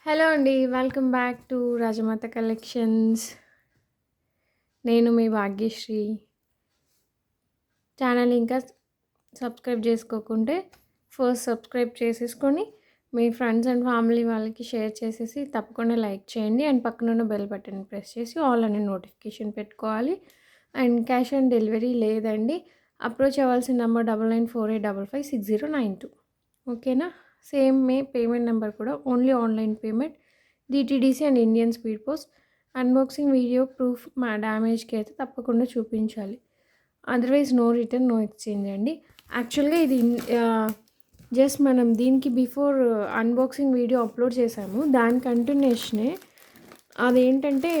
Hello అండి. Welcome back to Rajamata collections. నేను మీ భాగ్యశ్రీ. ఛానల్ ఇంకా సబ్స్క్రైబ్ చేసుకోకుంటే ఫస్ట్ సబ్స్క్రైబ్ చేసేసుకొని మీ ఫ్రెండ్స్ అండ్ ఫ్యామిలీ వాళ్ళకి షేర్ చేసేసి తప్పకుండా లైక్ చేయండి. అండ్ పక్కనున్న బెల్ బటన్ ప్రెస్ చేసి ఆల్ అనే నోటిఫికేషన్ పెట్టుకోవాలి. అండ్ క్యాష్ ఆన్ డెలివరీ లేదండి. అప్రోచ్ అవ్వాల్సిన నెంబర్ 9948556092. ఓకేనా. సేమ్ పేమెంట్ నెంబర్ కూడా only online payment, DTDC and Indian speed post. Unboxing video proof మా డ్యామేజ్కి అయితే తప్పకుండా చూపించాలి. Otherwise no return no exchange అండి. యాక్చువల్గా ఇది జస్ట్ మనం దీనికి బిఫోర్ అన్బాక్సింగ్ వీడియో అప్లోడ్ చేసాము, దాని కంటిన్యూషనే. అదేంటంటే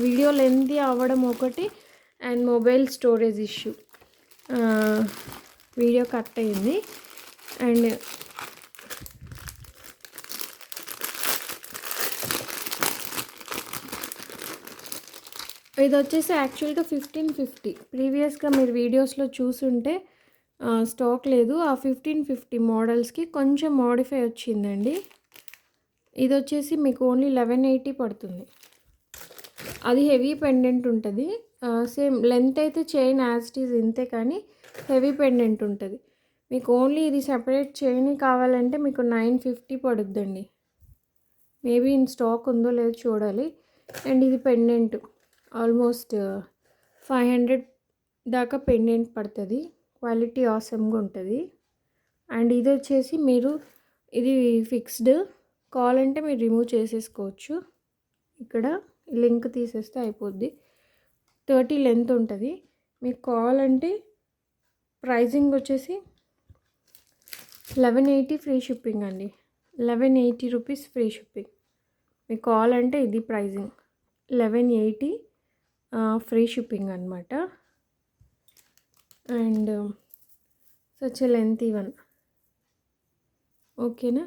వీడియో లెంతీ అవ్వడం ఒకటి and mobile storage issue, video cut అయింది. అండ్ ఇది వచ్చేసి యాక్చువల్గా 1550. ప్రీవియస్గా మీరు వీడియోస్లో చూసుంటే స్టాక్ లేదు. ఆ 1550 మోడల్స్కి కొంచెం మోడిఫై వచ్చిందండి. ఇది వచ్చేసి మీకు ఓన్లీ 1180 పడుతుంది. అది హెవీ పెండెంట్ ఉంటుంది. సేమ్ లెంత్ అయితే చైన్ యాజ్ ఇట్ ఈజ్ ఇంతే, కానీ హెవీ పెండెంట్ ఉంటుంది. మీకు ఓన్లీ ఇది సెపరేట్ చైన్ కావాలంటే మీకు 950 పడుద్దండి. మేబీ ఇన్ స్టాక్ ఉందో లేదో చూడాలి. అండ్ ఇది పెండెంట్ ఆల్మోస్ట్ 500 దాకా పెండెంట్ పడుతుంది. క్వాలిటీ ఆసమ్గా ఉంటుంది. అండ్ ఇది వచ్చేసి మీరు ఇది ఫిక్స్డ్, కావాలంటే మీరు రిమూవ్ చేసేసుకోవచ్చు. ఇక్కడ లింక్ తీసేస్తే అయిపోద్ది. 30 లెంత్ ఉంటుంది. మీకు కావాలంటే ప్రైజింగ్ వచ్చేసి 1180 ఫ్రీ షిప్పింగ్ అండి. 1180 రూపీస్ ఫ్రీ షిప్పింగ్. మీకు కావాలంటే ఇది ప్రైజింగ్ 1180 ఫ్రీ షిప్పింగ్ అనమాట. And such length one. ఓకేనా.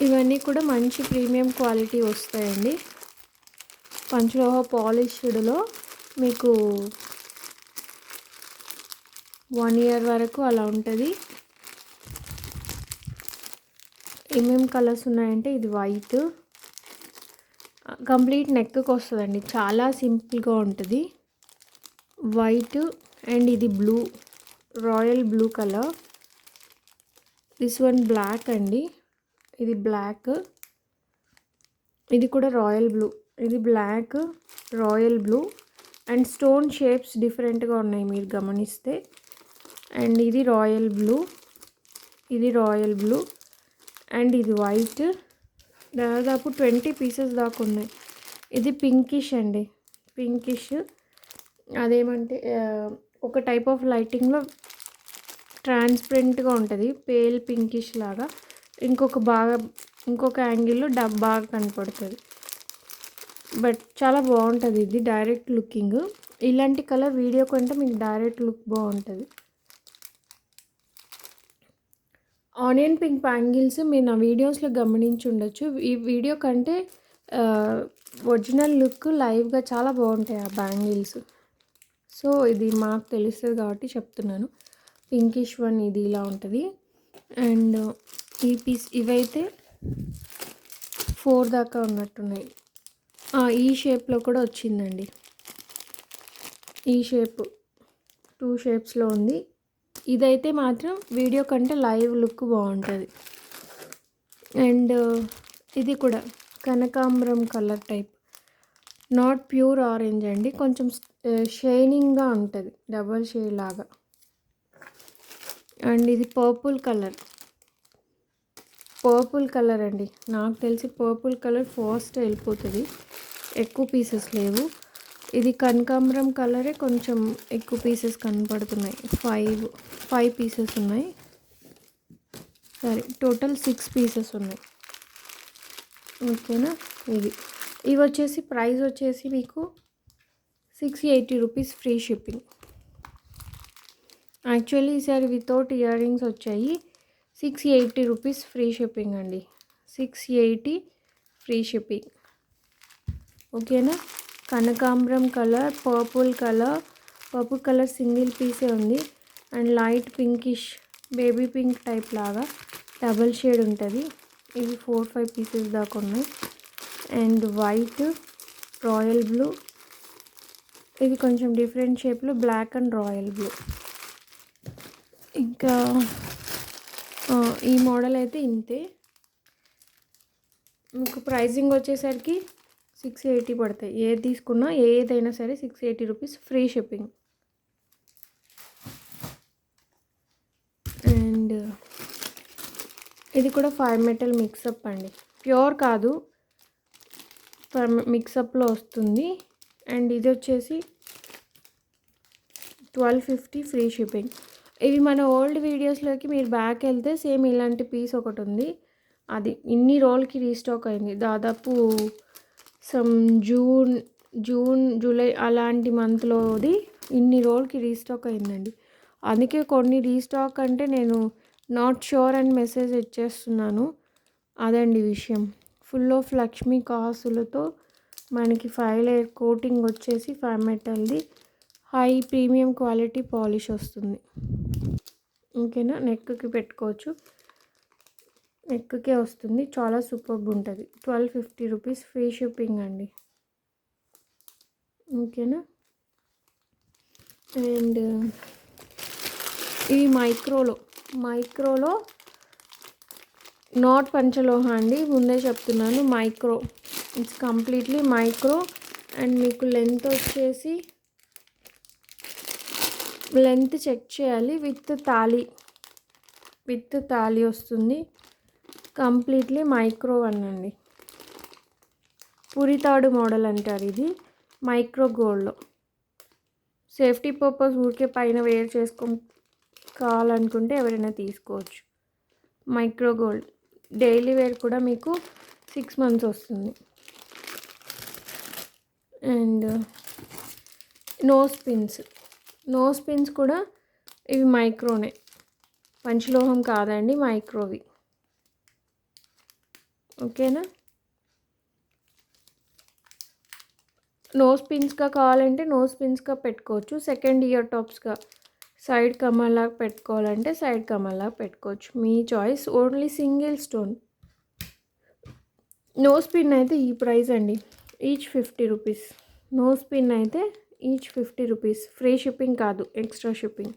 ఇవన్నీ కూడా మంచి ప్రీమియం క్వాలిటీ వస్తాయండి. పంచలోహ పాలిష్డ్లో మీకు 1 ఇయర్ వరకు అలా ఉంటుంది. ఏమేమి కలర్స్ ఉన్నాయంటే ఇది వైట్, కంప్లీట్ నెక్కి వస్తుందండి. చాలా సింపుల్గా ఉంటుంది. వైట్ అండ్ ఇది blue, royal blue colour. This one black అండి. ఇది బ్లాక్. ఇది కూడా రాయల్ బ్లూ. ఇది black, royal blue and stone shapes డిఫరెంట్గా ఉన్నాయి మీరు గమనిస్తే. అండ్ ఇది రాయల్ బ్లూ, ఇది రాయల్ బ్లూ అండ్ ఇది వైట్. దాదాపు 20 పీసెస్ దాకా ఉన్నాయి. ఇది పింకిష్ అండి, పింకిష్. అదేమంటే ఒక టైప్ ఆఫ్ లైటింగ్లో ట్రాన్స్పరెంట్గా ఉంటుంది, పేల్ పింకిష్ లాగా. ఇంకొక యాంగిల్లో బాగా కనపడుతుంది. బట్ చాలా బాగుంటుంది ఇది డైరెక్ట్ లుకింగ్. ఇలాంటి కలర్ వీడియో కంటే మీకు డైరెక్ట్ లుక్ బాగుంటుంది. ఆనియన్ పింక్ బ్యాంగిల్స్ మీరు నా వీడియోస్లో గమనించి ఉండొచ్చు. ఈ వీడియో కంటే ఒరిజినల్ లుక్ లైవ్గా చాలా బాగుంటాయి ఆ బ్యాంగిల్స్. సో ఇది మాకు తెలుస్తుంది కాబట్టి చెప్తున్నాను. పింకిష్ వన్ ఇది ఇలా ఉంటుంది. అండ్ ఈ పీస్ ఇవైతే 4 దాకా ఉన్నట్టున్నాయి. ఈ షేప్లో కూడా వచ్చిందండి. ఈ షేప్ 2 షేప్స్లో ఉంది. ఇదైతే మాత్రం వీడియో కంటే లైవ్ లుక్ బాగుంటుంది. అండ్ ఇది కూడా కనకాంబరం colour type, not pure orange అండి, కొంచెం షైనింగ్గా ఉంటుంది, డబల్ షేడ్ లాగా. అండ్ ఇది పర్పుల్ కలర్ అండి. నాకు తెలిసి పర్పుల్ కలర్ ఫాస్ట్ వెళ్ళిపోతుంది, ఎక్కువ పీసెస్ లేవు. ఇది కనకాంబరం కలరే, కొంచెం ఎక్కువ పీసెస్ కనపడుతున్నాయి. 5 పీసెస్ ఉన్నాయి. సరే, టోటల్ 6 పీసెస్ ఉన్నాయి. ఓకేనా. ఇవి వచ్చేసి ప్రైస్ వచ్చేసి మీకు 680 రూపీస్ ఫ్రీ షిప్పింగ్. యాక్చువల్లీ ఈసారి వితౌట్ ఇయర్ రింగ్స్ వచ్చాయి. 680 రూపీస్ ఫ్రీ షిప్పింగ్ అండి. 680 ఫ్రీ షిప్పింగ్. ఓకేనా. కనకాంబరం colour, purple colour, purple colour single పీసే ఉంది. And light pinkish baby pink type లాగా డబల్ షేడ్ ఉంటుంది. ఇవి 4-5 పీసెస్ దాకా ఉన్నాయి. అండ్ వైట్, రాయల్ బ్లూ, ఇది కొంచెం డిఫరెంట్ షేప్లో బ్లాక్ అండ్ రాయల్ బ్లూ. ఇంకా ఈ మోడల్ అయితే ఇంతే. మీకు ప్రైజింగ్ వచ్చేసరికి 680 పడతాయి. ఏది తీసుకున్నా ఏదైనా సరే 680 రూపీస్, ఫ్రీ షిప్పింగ్. అండ్ ఇది కూడా 5 మెటల్ మిక్సప్ అండి, ప్యూర్ కాదు, మిక్సప్లో వస్తుంది. అండ్ ఇది వచ్చేసి 1250 ఫ్రీ షిప్పింగ్. ఇవి మన ఓల్డ్ వీడియోస్లోకి మీరు బ్యాక్ వెళ్తే సేమ్ ఇలాంటి పీస్ ఒకటి ఉంది. అది ఇన్ని రోజులకి రీస్టాక్ అయింది. దాదాపు సమ్ జూన్ జూలై అలాంటి మంత్లోది ఇన్ని రోజులకి రీస్టాక్ అయిందండి. అందుకే కొన్ని రీస్టాక్ అంటే నేను నాట్ షూర్ అని మెసేజ్ ఇచ్చేస్తున్నాను. అదండి విషయం. ఫుల్ ఆఫ్ లక్ష్మీ కాసులతో మనకి 5 లేయర్ కోటింగ్ వచ్చేసి 5 మెటల్ది హై ప్రీమియం క్వాలిటీ పాలిష్ వస్తుంది. ఓకేనా, నెక్కి పెట్టుకోవచ్చు, నెక్కే వస్తుంది. చాలా సూపర్బ్ ఉంటుంది. 1250 రూపీస్ ఫ్రీ షిప్పింగ్ అండి. ఓకేనా. అండ్ ఇవి మైక్రోలో నాట్ పంచలోహ అండి, ముందే చెప్తున్నాను. Micro, it's completely micro. And మీకు లెంత్ వచ్చేసి లెంత్ చెక్ చేయాలి. విత్ తాళి వస్తుంది. కంప్లీట్లీ మైక్రో అనండి. పురితాడు మోడల్ అంటారు ఇది. మైక్రో గోల్డ్లో సేఫ్టీ పర్పస్ ఊరికే పైన వేర్ కావాలనుకుంటే ఎవరైనా తీసుకోవచ్చు. మైక్రో గోల్డ్ డైలీ వేర్ కూడా మీకు 6 మంత్స్ వస్తుంది. అండ్ నోస్ పిన్స్ కూడా ఇవి మైక్రోనే, పంచలోహం కాదండి, మైక్రోవి. ఓకేనా. నోస్ పిన్స్గా కావాలంటే నోస్ పిన్స్గా పెట్టుకోవచ్చు. సెకండ్ ఇయర్ టాప్స్గా సైడ్ కమ్మల్లాగా పెట్టుకోవాలంటే సైడ్ కమ్మల్లాగా పెట్టుకోవచ్చు, మీ choice. Only single stone. Nose pin అయితే ఈ ప్రైస్ అండి, ఈచ్ 50 రూపీస్. నోస్ పిన్ అయితే ఈచ్ 50 రూపీస్, ఫ్రీ షిప్పింగ్ కాదు, ఎక్స్ట్రా షిప్పింగ్.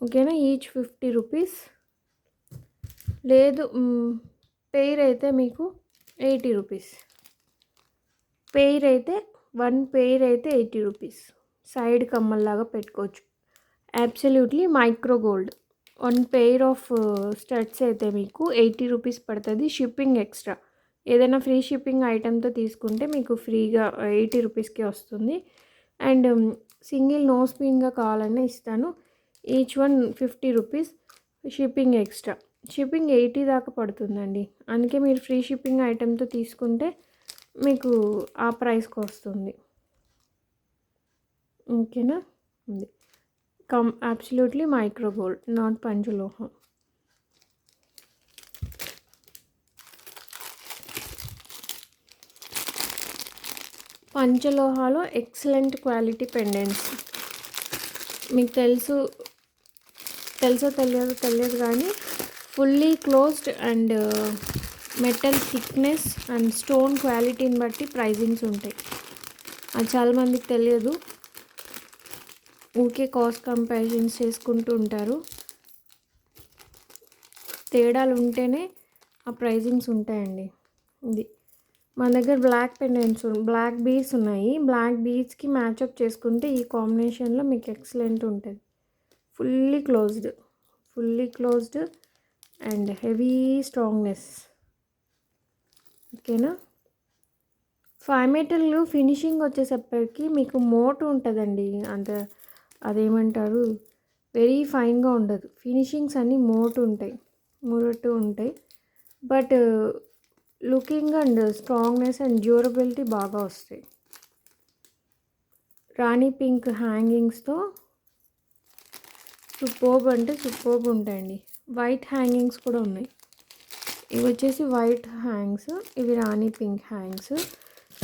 ఓకేనా, ఈచ్ 50 రూపీస్. లేదు పెయిర్ అయితే మీకు 80 రూపీస్. పెయిర్ అయితే 1 పెయిర్ అయితే 80 రూపీస్. సైడ్ కమ్మల్లాగా పెట్టుకోవచ్చు. Absolutely micro gold. 1 pair of studs అయితే మీకు 80 రూపీస్ పడుతుంది, షిప్పింగ్ ఎక్స్ట్రా. ఏదైనా ఫ్రీ షిప్పింగ్ ఐటెంతో తీసుకుంటే మీకు ఫ్రీగా 80 రూపీస్కి వస్తుంది. అండ్ సింగిల్ నోస్ పిన్గా కావాలన్నా ఇస్తాను. Each 1 50 rupees, shipping extra. Shipping 80 దాకా పడుతుందండి. అందుకే మీరు ఫ్రీ షిప్పింగ్ ఐటెంతో తీసుకుంటే మీకు ఆ ప్రైస్కి వస్తుంది. ఓకేనా. అబ్సల్యూట్లీ మైక్రో గోల్డ్, నాట్ పంచలోహం. పంచలోహాలో ఎక్సలెంట్ క్వాలిటీ పెండెంట్స్. మీకు తెలుసో తెలియదు కానీ fully closed and metal thickness and stone క్వాలిటీని బట్టి ప్రైజింగ్స్ ఉంటాయి. అది చాలామందికి తెలియదు, ఊరికే కాస్ట్ కంపారిజన్స్ చేసుకుంటూ ఉంటారు. తేడాలు ఉంటేనే ఆ ప్రైజింగ్స్ ఉంటాయండి. ఇది మన దగ్గర బ్లాక్ బీడ్స్ ఉన్నాయి. బ్లాక్ బీడ్స్కి మ్యాచప్ చేసుకుంటే ఈ కాంబినేషన్లో మీకు ఎక్సలెంట్ ఉంటుంది. Fully closed and heavy strongness. ఓకేనా. 5 మెటల్ ఫినిషింగ్ వచ్చేసప్పటికి మీకు మోటు ఉంటుందండి, అంత అదేమంటారు, వెరీ ఫైన్గా ఉండదు. ఫినిషింగ్స్ అన్నీ మురటు ఉంటాయి. But looking and strongness and durability బాగా వస్తాయి. రాణి పింక్ హ్యాంగింగ్స్తో సూపర్బ్ ఉంటాయండి. వైట్ హ్యాంగింగ్స్ కూడా ఉన్నాయి. ఇవి వచ్చేసి వైట్ హ్యాంగ్స్, ఇవి రాణి పింక్ హ్యాంగ్స్.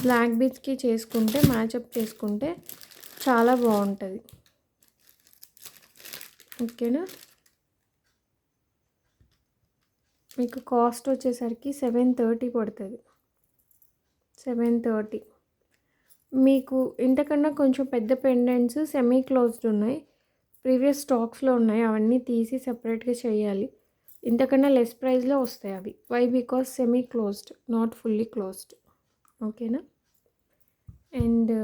బ్లాక్ బీడ్స్కి చేసుకుంటే మ్యాచప్ చేసుకుంటే చాలా బాగుంటుంది. ఓకేనా. మీకు కాస్ట్ వచ్చేసరికి 730 పడుతుంది. 730. మీకు ఇంతకన్నా కొంచెం పెద్ద పెండెంట్స్ సెమీ క్లోజ్డ్ ఉన్నాయి, ప్రీవియస్ స్టాక్స్లో ఉన్నాయి, అవన్నీ తీసి సెపరేట్గా చేయాలి. ఇంతకన్నా లెస్ ప్రైస్లో వస్తాయి అవి. Why? Because semi closed, not fully closed. ఓకేనా. అండ్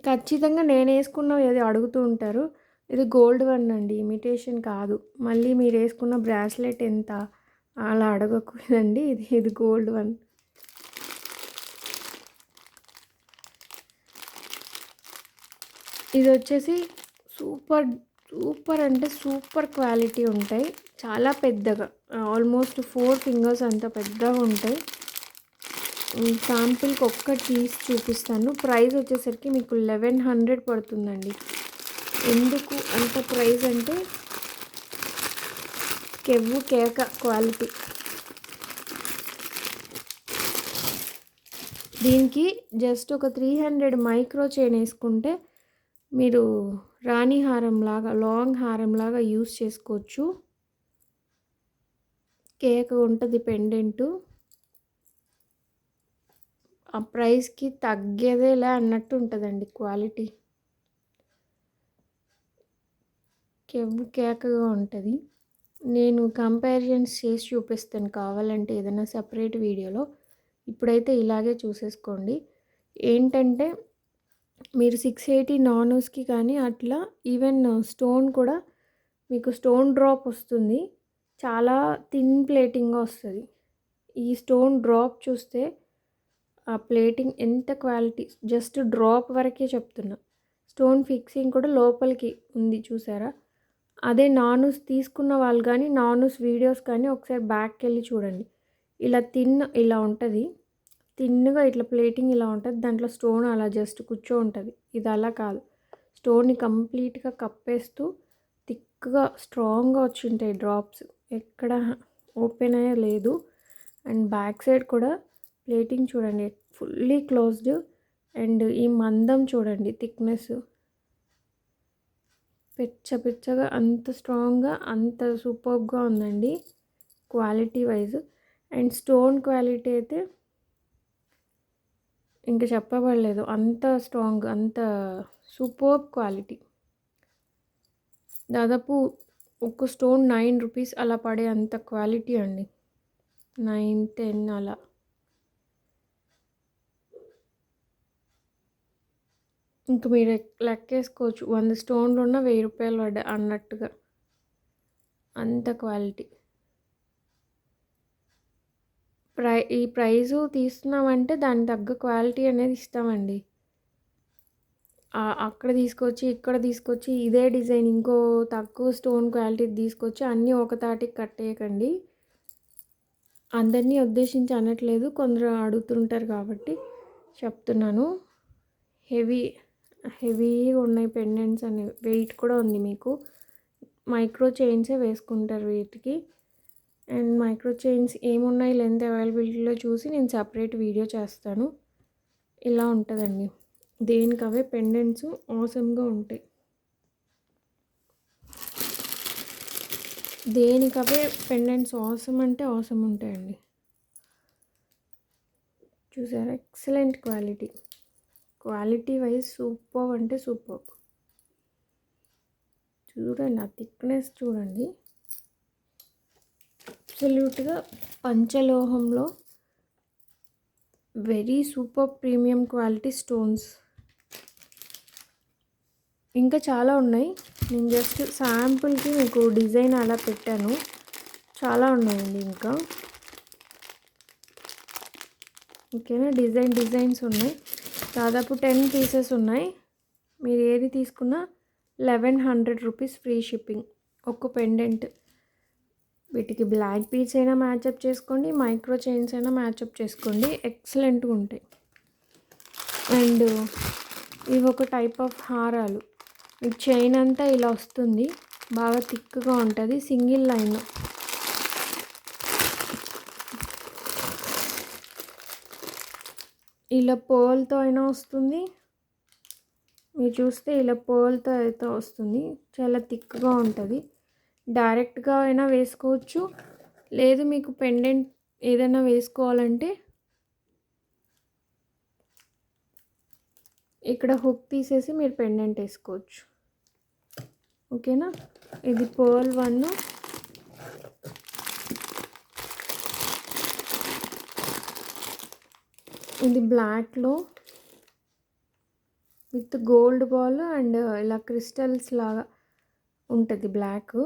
ఖచ్చితంగా నేను వేసుకున్నవి ఏది అడుగుతూ ఉంటారు. ఇది గోల్డ్ వన్ అండి, ఇమిటేషన్ కాదు. మళ్ళీ మీరు వేసుకున్న బ్రాస్లెట్ ఎంత అలా అడగకూడదండి. ఇది గోల్డ్ వన్. ఇది వచ్చేసి సూపర్ సూపర్ అంటే సూపర్ క్వాలిటీ ఉంటాయి. చాలా పెద్దగా, ఆల్మోస్ట్ 4 ఫింగర్స్ అంత పెద్దగా ఉంటాయి. శాంపిల్కి ఒక్కటి తీసి చూపిస్తాను. ప్రైస్ వచ్చేసరికి మీకు 1100 పడుతుందండి. ఎందుకు అంత ప్రైస్ అంటే కెవ్వు కేక క్వాలిటీ. దీనికి జస్ట్ ఒక 300 మైక్రో చైన్ వేసుకుంటే మీరు రాణి హారం లాగా, లాంగ్ హారం లాగా యూస్ చేసుకోవచ్చు. కేక్ ఉంటుంది పెండెంటు. ఆ ప్రైస్కి తగ్గేదేలే అన్నట్టు ఉంటుందండి క్వాలిటీ. కెవ్వు కేకగా ఉంటుంది. నేను కంపారిజన్స్ చేసి చూపిస్తాను కావాలంటే ఏదైనా సపరేట్ వీడియోలో. ఇప్పుడైతే ఇలాగే చూసేసుకోండి. ఏంటంటే మీరు 680 నానోస్కి కానీ అట్లా ఈవెన్ స్టోన్ కూడా మీకు స్టోన్ డ్రాప్ వస్తుంది. చాలా థిన్ ప్లేటింగ్గా వస్తుంది. ఈ స్టోన్ డ్రాప్ చూస్తే ఆ ప్లేటింగ్ ఎంత క్వాలిటీ, జస్ట్ డ్రాప్ వరకే చెప్తున్నా. స్టోన్ ఫిక్సింగ్ కూడా లోపలికి ఉంది చూసారా. అదే నానూస్ తీసుకున్న వాళ్ళు కానీ నానూస్ వీడియోస్ కానీ ఒకసారి బ్యాక్కి వెళ్ళి చూడండి. ఇలా ఇలా ఉంటుంది, థిన్గా ఇట్లా ప్లేటింగ్ ఇలా ఉంటుంది. దాంట్లో స్టోన్ అలా జస్ట్ కూర్చో ఉంటుంది. ఇది అలా కాదు, స్టోన్ని కంప్లీట్గా కప్పేస్తూ థిక్గా స్ట్రాంగ్గా వచ్చి ఉంటాయి డ్రాప్స్. ఎక్కడ ఓపెన్ అయ్యే లేదు. అండ్ బ్యాక్ సైడ్ కూడా ప్లేటింగ్ చూడండి, ఫుల్లీ క్లోజ్డ్. అండ్ ఈ మందం చూడండి, థిక్నెస్ పిచ్చగా అంత స్ట్రాంగ్గా, అంత సూపర్గా ఉందండి quality wise. And stone quality అయితే ఇంకా చెప్పబడలేదు, అంత స్ట్రాంగ్, అంత సూపర్ క్వాలిటీ. దాదాపు ఒక స్టోన్ 9 రూపీస్ అలా పడే అంత క్వాలిటీ అండి. 9, 10 అలా. ఇంక మీరు లెక్కేసుకోవచ్చు 100 స్టోన్లు ఉన్న 1000 రూపాయలు పడ్డా అన్నట్టుగా, అంత క్వాలిటీ. ఈ ప్రైజు తీస్తున్నామంటే దానికి తగ్గ క్వాలిటీ అనేది ఇస్తామండి. అక్కడ తీసుకొచ్చి ఇక్కడ తీసుకొచ్చి ఇదే డిజైన్ ఇంకో తక్కువ స్టోన్ క్వాలిటీ తీసుకొచ్చి అన్నీ ఒక తాటికి కట్టేయకండి. అందరినీ ఉద్దేశించి అనట్లేదు, కొందరు అడుగుతుంటారు కాబట్టి చెప్తున్నాను. హెవీగా ఉన్నాయి పెండెంట్స్ అనేవి, వెయిట్ కూడా ఉంది. మీకు మైక్రో చైన్సే వేసుకుంటారు వీటికి. అండ్ మైక్రో చైన్స్ ఏమున్నాయి లెంత్ అవైలబిలిటీలో చూసి నేను సపరేట్ వీడియో చేస్తాను. ఇలా ఉంటుందండి. దేనికవే పెండెంట్స్ ఆసమ్గా ఉంటాయి. దేనికవే పెండెంట్స్ ఆసమ్ అంటే ఆసమ్ ఉంటాయండి. చూసారా, excellent quality. Quality wise super అంటే సూపర్. చూడండి ఆ థిక్నెస్ చూడండి. అబ్సల్యూట్గా పంచలోహంలో very super premium quality stones. ఇంకా చాలా ఉన్నాయి, నేను జస్ట్ శాంపుల్కి మీకు డిజైన్ అలా పెట్టాను. చాలా ఉన్నాయండి ఇంకా. ఓకేనా. డిజైన్స్ ఉన్నాయి, దాదాపు 10 పీసెస్ ఉన్నాయి. మీరు ఏది తీసుకున్నా 1100 రూపీస్ ఫ్రీ షిప్పింగ్ ఒక్క పెండెంట్. వీటికి బ్లాక్ బీడ్స్ అయినా మ్యాచప్ చేసుకోండి, మైక్రో చైన్స్ అయినా మ్యాచప్ చేసుకోండి, ఎక్సలెంట్గా ఉంటాయి. అండ్ ఇవి ఒక టైప్ ఆఫ్ హారాలు. మీకు చైన్ అంతా ఇలా వస్తుంది, బాగా థిక్గా ఉంటుంది, సింగిల్ లైన్. ఇలా పర్ల్‌తో అయినా వస్తుంది. మీరు చూస్తే ఇలా పర్ల్‌తో అయితే వస్తుంది. చాలా థిక్‌గా ఉంటది. డైరెక్ట్‌గా అయినా వేసుకోవచ్చు. లేదు మీకు పెండెంట్ ఏదైనా వేసుకోవాలంటే ఇక్కడ హుక్ తీసేసి మీరు పెండెంట్ వేసుకోవచ్చు. ఓకేనా? ఇది పర్ల్ 1. ఇది బ్లాక్‌లో విత్ గోల్డ్ బాల్ అండ్ ఇలా క్రిస్టల్స్ లాగా ఉంటుంది బ్లాక్.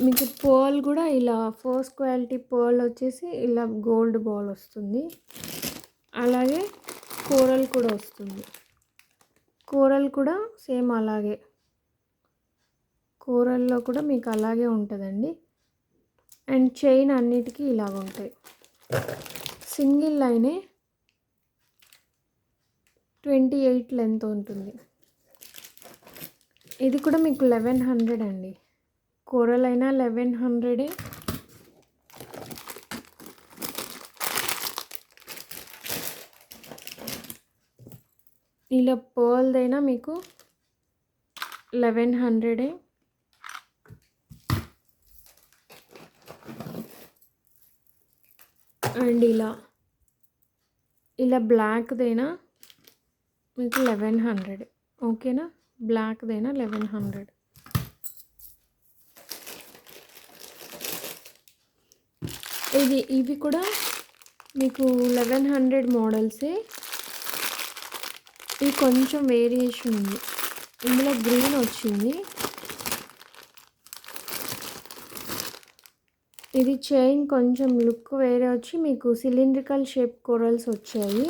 మీకు పర్ల్ కూడా ఇలా ఫస్ట్ క్వాలిటీ పర్ల్ వచ్చేసి ఇలా గోల్డ్ బాల్ వస్తుంది. అలాగే కోరల్ కూడా వస్తుంది. కోరల్ కూడా సేమ్ అలాగే. కోరల్లో కూడా మీకు అలాగే ఉంటుందండి. అండ్ చైన్ అన్నిటికీ ఇలాగ ఉంటాయి. సింగిల్ లైనే 28 లెంత్ ఉంటుంది. ఇది కూడా మీకు 1100 అండి. కోరల్ అయినా 1100. ఇలా పర్ల్దైనా మీకు 1100. అండ్ ఇలా బ్లాక్దైనా మీకు 1100. ఓకేనా? బ్లాక్దైనా 1100. ఇవి కూడా మీకు 1100 మోడల్సే. ఇది కొంచెం వేరియేషన్ ఉంది. ఇందులో గ్రీన్ వచ్చింది. ఇది చైన్ కొంచెం లుక్ వేరే వచ్చి మీకు సిలిండ్రికల్ షేప్ కోరల్స్ వచ్చాయి.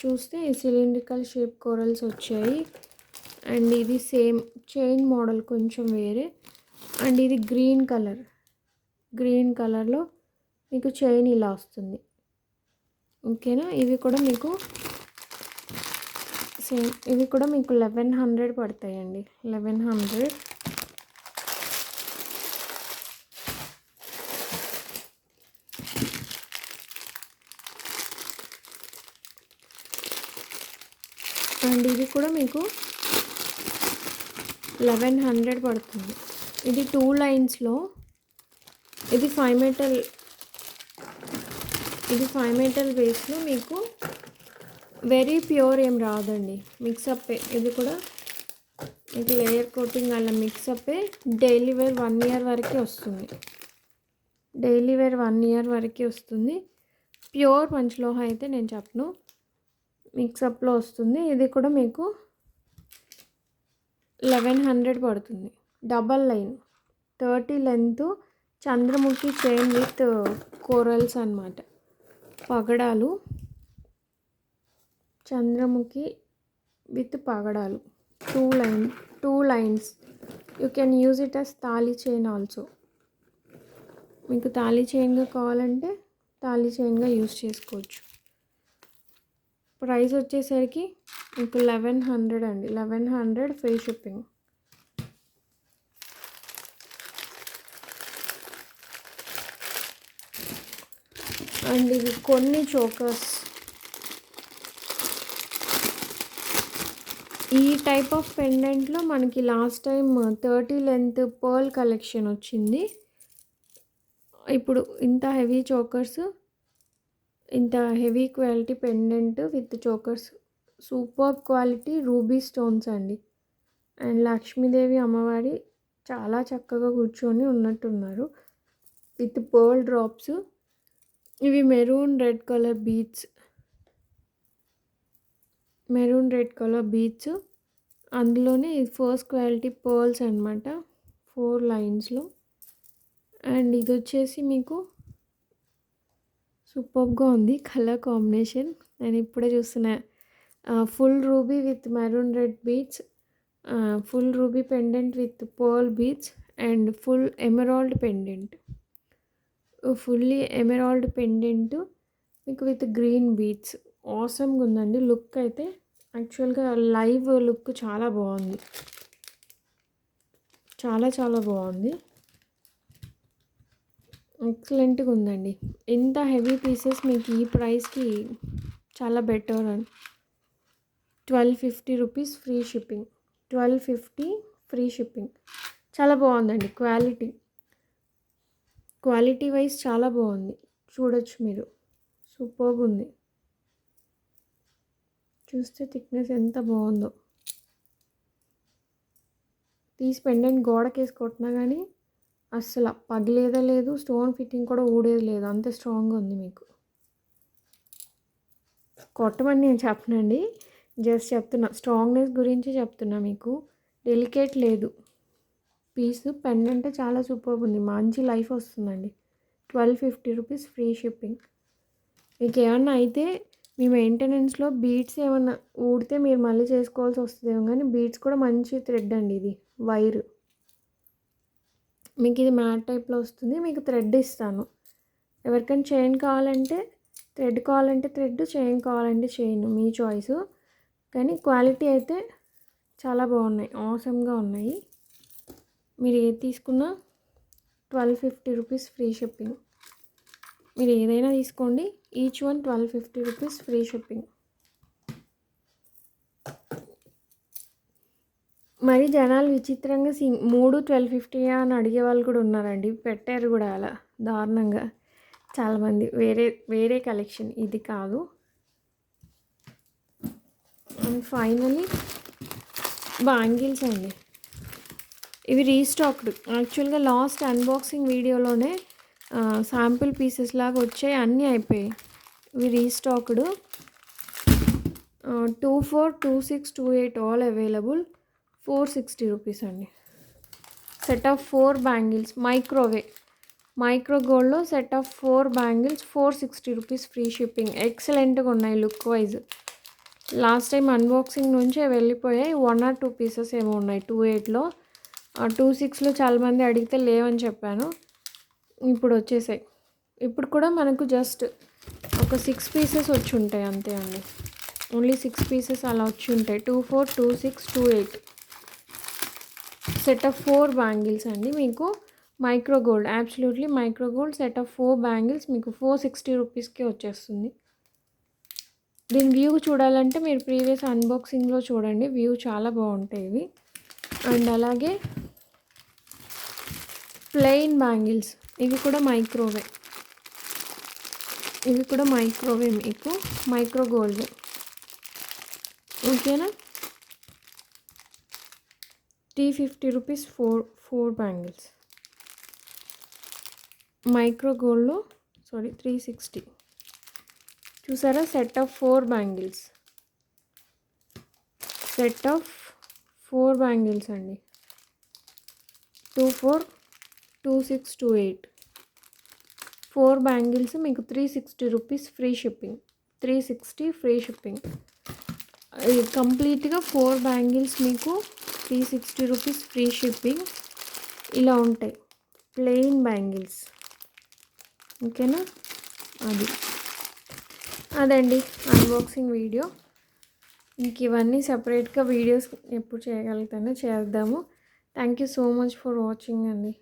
చూస్తే సిలిండ్రికల్ షేప్ కోరల్స్ వచ్చాయి. అండ్ ఇది సేమ్ చైన్ మోడల్ కొంచెం వేరే. అండ్ ఇది గ్రీన్ కలర్లో మీకు చైన్ ఇలా వస్తుంది. ఓకేనా? ఇవి కూడా మీకు సేమ్. ఇవి కూడా మీకు 1100 పడతాయండి. 1100. అండ్ ఇది కూడా మీకు 1100 పడుతుంది. ఇది 2 లైన్స్లో. ఇది 5 మెటల్ బేస్లో మీకు వెరీ ప్యూర్ ఏం రాదండి. మిక్సప్. ఇది కూడా మీకు లేయర్ కోటింగ్ అలా మిక్సప్పే. డైలీ వేర్ 1 ఇయర్ వరకే వస్తుంది. డైలీ వేర్ 1 ఇయర్ వరకే వస్తుంది. ప్యూర్ పంచలోహ అయితే నేను చెప్పను, మిక్సప్లో వస్తుంది. ఇది కూడా మీకు 1100 పడుతుంది. Double line 30 length Chandramukhi chain with corals అన్నమాట. పగడాలు, చంద్రముఖి విత్ పగడాలు. 2 lines. You can use it as thali chain also. మీకు తాళి చైన్గా కావాలంటే తాళి చైన్గా యూజ్ చేసుకోవచ్చు. ప్రైస్ వచ్చేసరికి మీకు 1100 అండి. 1100 ఫ్రీ షిప్పింగ్. అండ్ ఇవి కొన్ని చోకర్స్. ఈ టైప్ ఆఫ్ పెండెంట్లో మనకి last time 30 length pearl collection వచ్చింది. ఇప్పుడు ఇంత హెవీ చోకర్స్, ఇంత heavy quality pendant with chokers. Super quality ruby stones అండి. అండ్ లక్ష్మీదేవి అమ్మవారి చాలా చక్కగా కూర్చొని ఉన్నట్టున్నారు విత్ పర్ల్ డ్రాప్స్. ఇవి మెరూన్ రెడ్ కలర్ బీడ్స్. అందులోనే ఇది ఫస్ట్ క్వాలిటీ పర్ల్స్ అనమాట, 4 లైన్స్లో. అండ్ ఇది వచ్చేసి మీకు సూపర్గా ఉంది కలర్ కాంబినేషన్. నేను ఇప్పుడే చూస్తున్నా. Full ruby with maroon red beads, full ruby pendant with pearl beads and full emerald pendant. Fully emerald pendant మీకు విత్ గ్రీన్ బీడ్స్. ఆసమ్గా ఉందండి లుక్ అయితే. యాక్చువల్గా లైవ్ లుక్ చాలా బాగుంది. చాలా చాలా బాగుంది. ఎక్సలెంట్‌గా ఉందండి. ఇంత హెవీ పీసెస్ మీకు ఈ ప్రైస్‌కి చాలా బెటర్ అని. 1250 rupees free shipping. 1250 free shipping. చాలా బాగుందండి క్వాలిటీ. క్వాలిటీ వైజ్ చాలా బాగుంది. చూడొచ్చు మీరు. సూపర్బ్ ఉంది. చూస్తే థిక్నెస్ ఎంత బాగుందో. తీసి పెండెంట్ గోడకేసి కొట్టినా కానీ అస్సలు పగిలేదే లేదు. స్టోన్ ఫిట్టింగ్ కూడా ఊడేది లేదు. అంత స్ట్రాంగ్గా ఉంది మీకు. కొట్టమని నేను చెప్పనండి, జస్ట్ చెప్తున్నా. స్ట్రాంగ్నెస్ గురించి చెప్తున్నా మీకు. డెలికేట్ లేదు పీస్. పెండెంట్ చాలా సూపర్బ్ ఉంది. మంచి లైఫ్ వస్తుందండి. 1250 రూపీస్ ఫ్రీ షిప్పింగ్. మీకు ఏమన్నా అయితే మీ మెయింటెనెన్స్లో బీడ్స్ ఏమన్నా ఊడితే మీరు మళ్ళీ చేసుకోవాల్సి వస్తుందేమో, కానీ బీడ్స్ కూడా మంచి థ్రెడ్ అండి. ఇది వైర్ మీకు ఇది మ్యాట్ టైప్లో వస్తుంది. మీకు థ్రెడ్ ఇస్తాను. ఎవరికైనా చైన్ కావాలంటే థ్రెడ్, కావాలంటే థ్రెడ్, చైన్ కావాలంటే చైన్, మీ చాయిస్. కానీ క్వాలిటీ అయితే చాలా బాగున్నాయి. ఆసమ్గా ఉన్నాయి. మీరు ఏది తీసుకున్నా 1250 రూపీస్ ఫ్రీ షిప్పింగ్. మీరు ఏదైనా తీసుకోండి. Each one 1250 rupees free shipping. మరి జనాలు విచిత్రంగా 3 1250 అని అడిగే వాళ్ళు కూడా ఉన్నారండి. పెట్టారు కూడా అలా దారుణంగా చాలామంది. వేరే కలెక్షన్ ఇది కాదు. అండ్ ఫైనలీ బ్యాంగిల్స్ అండి. ఇవి రీస్టాక్డ్. యాక్చువల్గా లాస్ట్ అన్బాక్సింగ్ వీడియోలోనే శాంపుల్ పీసెస్ లాగా వచ్చాయి, అన్నీ అయిపోయాయి. ఇవి రీస్టాక్డ్. 24, 26, 28 all available. 460 రూపీస్ అండి. సెట్ ఆఫ్ 4 బ్యాంగిల్స్ మైక్రో గోల్డ్లో set of 4 bangles 460 rupees free shipping. ఎక్సలెంట్గా ఉన్నాయి look wise. Last time unboxing నుంచే వెళ్ళిపోయాయి. 1 or 2 పీసెస్ ఏమో ఉన్నాయి 28లో. 26లో చాలామంది అడిగితే లేవని చెప్పాను. ఇప్పుడు వచ్చేసాయి. ఇప్పుడు కూడా మనకు జస్ట్ ఒక 6 పీసెస్ వచ్చి ఉంటాయి అంతే అండి. ఓన్లీ 6 పీసెస్ అలా వచ్చి ఉంటాయి. 24, 26, 28 సెట్ ఆఫ్ 4 బ్యాంగిల్స్ అండి. మీకు micro gold, absolutely micro gold set of 4 bangles మీకు 460 రూపీస్కే వచ్చేస్తుంది. దీని వ్యూ చూడాలంటే మీరు ప్రీవియస్ అన్బాక్సింగ్లో చూడండి. వ్యూ చాలా బాగుంటాయి ఇవి. అండ్ అలాగే ప్లెయిన్ బ్యాంగిల్స్, ఇవి కూడా మైక్రోవే. మీకు మైక్రో గోల్డ్. ఓకేనా. 350 రూపీస్ 4 బ్యాంగిల్స్. మైక్రో గోల్డ్లో 360. చూసారా, set of 4 bangles. Set of 4 bangles అండి. 24, 26, 28 4 బ్యాంగిల్స్ మీకు 360 rupees free shipping. 360 free shipping. కంప్లీట్గా 4 బ్యాంగిల్స్ మీకు 360 రూపీస్ ఫ్రీ షిప్పింగ్. ఇలా ఉంటాయి ప్లెయిన్ బ్యాంగిల్స్. ఓకేనా. అదండి అన్బాక్సింగ్ వీడియో. ఇంక ఇవన్నీ సపరేట్గా వీడియోస్ ఎప్పుడు చేయగలుగుతానో చేద్దాము. Thank you so much for watching అండి.